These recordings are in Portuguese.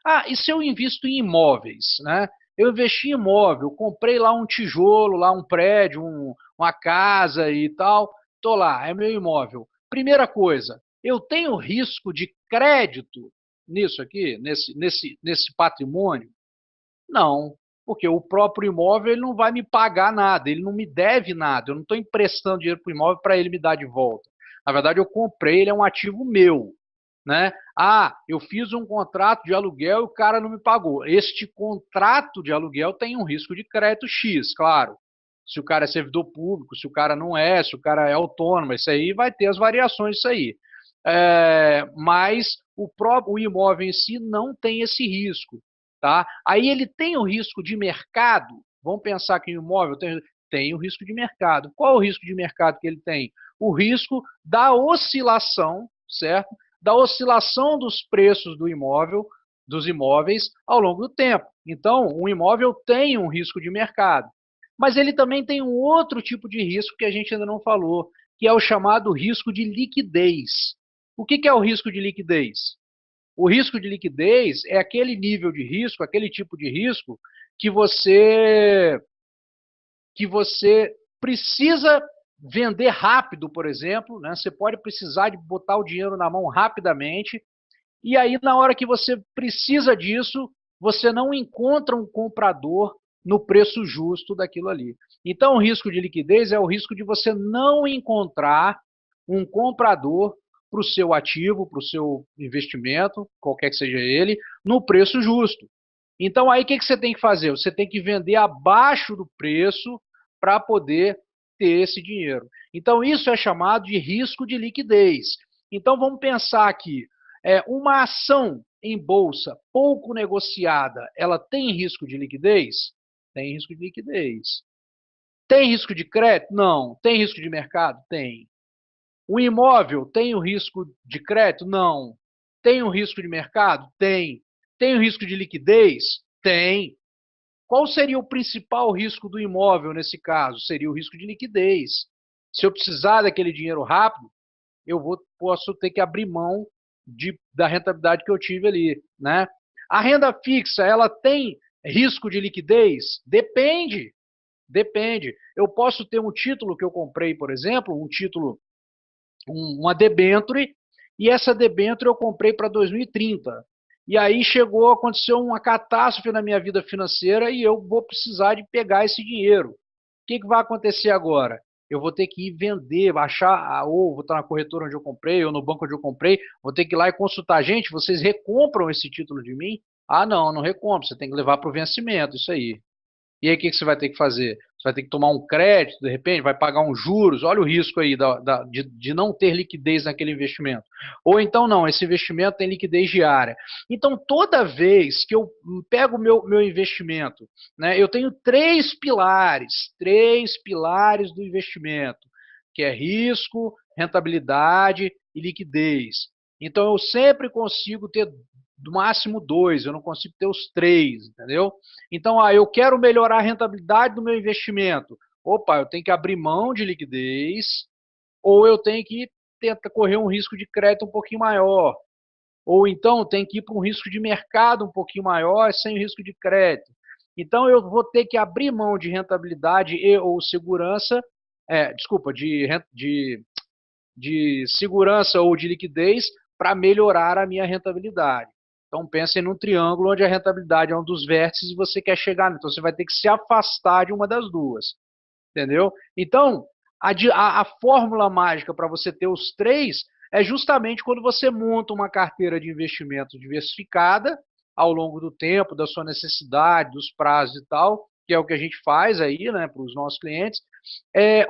Ah, e se eu invisto em imóveis, né? Eu investi em imóvel, comprei lá um tijolo, lá um prédio, uma casa e tal, tô lá, é meu imóvel. Primeira coisa, eu tenho risco de crédito nisso aqui, nesse patrimônio? Não, porque o próprio imóvel ele não vai me pagar nada, ele não me deve nada, eu não estou emprestando dinheiro para o imóvel para ele me dar de volta. Na verdade, eu comprei, ele é um ativo meu. Né? Ah, eu fiz um contrato de aluguel e o cara não me pagou. Este contrato de aluguel tem um risco de crédito X, claro. Se o cara é servidor público, se o cara não é, se o cara é autônomo, isso aí vai ter as variações disso aí. Mas o imóvel em si não tem esse risco. Tá? Aí ele tem o risco de mercado. Vamos pensar que o imóvel tem o risco de mercado. Qual é o risco de mercado que ele tem? O risco da oscilação, certo? Da oscilação dos preços do imóvel, dos imóveis ao longo do tempo. Então, um imóvel tem um risco de mercado. Mas ele também tem um outro tipo de risco que a gente ainda não falou, que é o chamado risco de liquidez. O que é o risco de liquidez? O risco de liquidez é aquele nível de risco, aquele tipo de risco que você precisa vender rápido, por exemplo, né? Você pode precisar de botar o dinheiro na mão rapidamente, e aí na hora que você precisa disso, você não encontra um comprador no preço justo daquilo ali. Então, o risco de liquidez é o risco de você não encontrar um comprador para o seu ativo, para o seu investimento, qualquer que seja ele, no preço justo. Então, aí o que você tem que fazer? Você tem que vender abaixo do preço para poder ter esse dinheiro. Então, isso é chamado de risco de liquidez. Então, vamos pensar aqui. Uma ação em bolsa pouco negociada, ela tem risco de liquidez? Tem risco de liquidez. Tem risco de crédito? Não. Tem risco de mercado? Tem. O imóvel tem o risco de crédito? Não. Tem o risco de mercado? Tem. Tem o risco de liquidez? Tem. Qual seria o principal risco do imóvel nesse caso? Seria o risco de liquidez. Se eu precisar daquele dinheiro rápido, posso ter que abrir mão da rentabilidade que eu tive ali. Né? A renda fixa, ela tem risco de liquidez? Depende. Depende. Eu posso ter um título que eu comprei, por exemplo, uma debenture, e essa debenture eu comprei para 2030. E aí aconteceu uma catástrofe na minha vida financeira e eu vou precisar de pegar esse dinheiro. O que vai acontecer agora? Eu vou ter que ir vender, achar, ou vou estar na corretora onde eu comprei, ou no banco onde eu comprei, vou ter que ir lá e consultar. Gente, vocês recompram esse título de mim? Ah, não, não recompro, você tem que levar para o vencimento, isso aí. E aí o que você vai ter que fazer? Você vai ter que tomar um crédito, de repente, vai pagar uns juros, olha o risco aí de não ter liquidez naquele investimento. Ou então não, esse investimento tem liquidez diária. Então, toda vez que eu pego o meu investimento, né, eu tenho três pilares do investimento, que é risco, rentabilidade e liquidez. Então, eu sempre consigo ter do máximo dois, eu não consigo ter os três, entendeu? Então, eu quero melhorar a rentabilidade do meu investimento. Opa, eu tenho que abrir mão de liquidez, ou eu tenho que tentar correr um risco de crédito um pouquinho maior. Ou então tem que ir para um risco de mercado um pouquinho maior sem risco de crédito. Então eu vou ter que abrir mão de rentabilidade e ou segurança, desculpa, de segurança ou de liquidez para melhorar a minha rentabilidade. Então pensem num triângulo onde a rentabilidade é um dos vértices e você quer chegar. Então você vai ter que se afastar de uma das duas. Entendeu? Então, a fórmula mágica para você ter os três é justamente quando você monta uma carteira de investimento diversificada ao longo do tempo, da sua necessidade, dos prazos e tal, que é o que a gente faz aí, né, para os nossos clientes,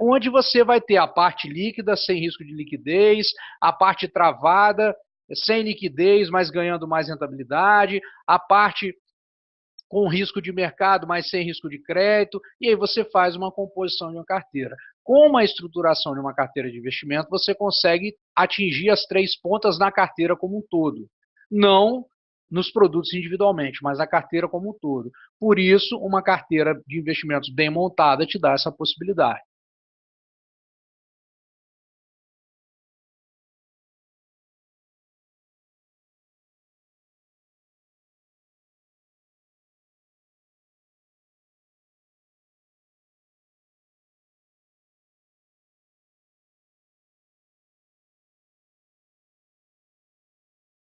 onde você vai ter a parte líquida sem risco de liquidez, a parte travada sem liquidez, mas ganhando mais rentabilidade, a parte com risco de mercado, mas sem risco de crédito, e aí você faz uma composição de uma carteira. Com a estruturação de uma carteira de investimento, você consegue atingir as três pontas na carteira como um todo. Não nos produtos individualmente, mas na carteira como um todo. Por isso, uma carteira de investimentos bem montada te dá essa possibilidade.